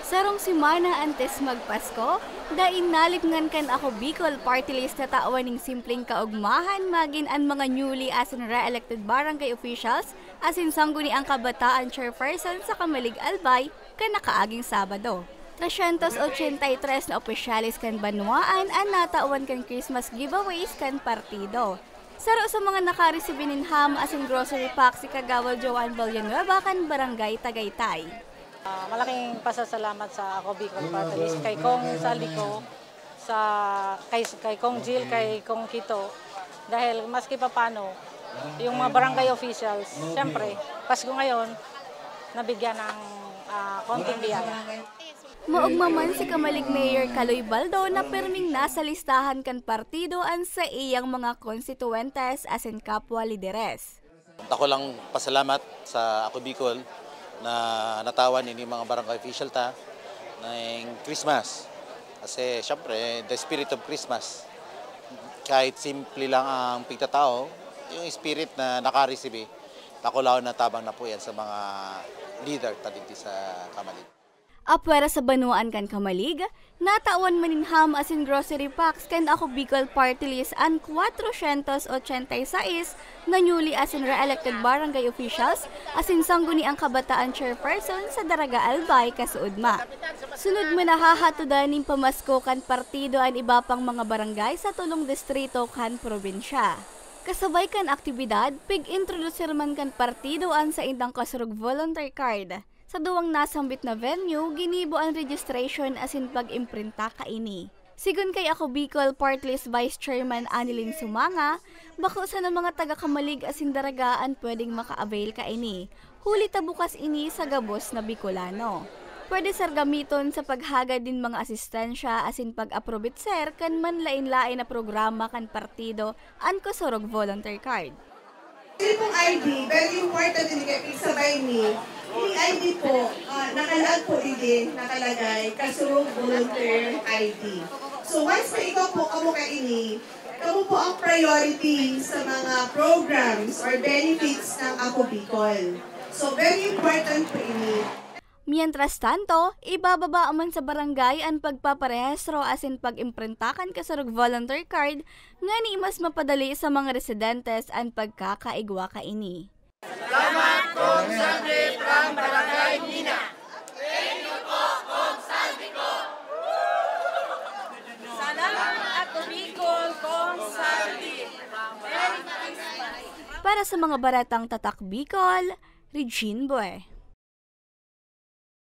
Sarong simana antes magpasko, dain nalipngan kan ako Bicol Party List na taawaning simpleng kaugmahan magin ang mga newly as in re-elected barangay officials asin sangguni ang kabataan chairperson sa Kamalig Albay kan nakaaging Sabado. 383 na opisyalis kan banwaan ang natauwan kan Christmas giveaways kan partido. Saro sa mga nakaresibinin ham asin grocery pack si Kagawad Joan Villanueva kan Barangay Tagaytay. Malaking pasasalamat sa ako Bicol Party List kay Kong Saliko, kay Kong Jill, kay Kong Kito. Dahil maski pa paano, yung mga barangay officials, siyempre, Pasko ngayon, nabigyan ng konting biyaya. Maugmaman si Kamalig Mayor Kaloy Baldo na perming nasa listahan kan partidoan sa iyang mga konstituentes asin kapwa lideres. Ako lang pasalamat sa ako Bicol na natawan ini mga barangay official ta ng Christmas. Kasi syempre, the spirit of Christmas. Kahit simple lang ang pigtatao, yung spirit na nakareceive, takulaw na tabang na po yan sa mga leader dito sa Kamalig. Apwera sa banuan kan Kamalig, natawan maninham asin grocery packs kan ako Bicol Party List ang 486 na newly asin re-elected barangay officials asin sangguni ang kabataan chairperson sa Daraga Albay kasuudma. Sunod mo nahahatudan ning pamasko kan partido ang iba pang mga barangay sa tulong distrito kan probinsya. Kasabay kan aktibidad, pig-introducer man kan partido an sa indang kasurug volunteer card. Sa duwang nasambit na venue, ginibo ang registration asin pag-imprinta kaini. Sigun kay ako Bicol Party List Vice Chairman Anilin Sumanga, bako sa ng mga taga-Kamalig asin Daragaan pwedeng maka-avail kaini. Huli ta bukas ini sa gabos na Bicolano. Pwede sar gamiton sa paghagad din mga asistensya asin pag-aprobit sir kan manlain-lain na programa kan partido an kasurog volunteer card. Yung ID, very important din kayo sabay ni. Yung ID po, nakalaan po din, nakalagay, kasurong volunteer ID. So once na ikaw po kamo kaini, kamo po ang priority sa mga programs or benefits ng Ako Bicol. So very important po ini. Mientras tanto, ibababa man sa barangay ang pagpaparehistro asin pag-imprintakan kasarog volunteer card nga ni mas mapadali sa mga residentes ang pagkakaigwa kaini. Salamat Kong Saldi from Barangay Nina. Thank you po Kong Saldi ko. Salamat ako Bicol Kong Saldi. Para sa mga baratang tatak Bicol, Regine Boy.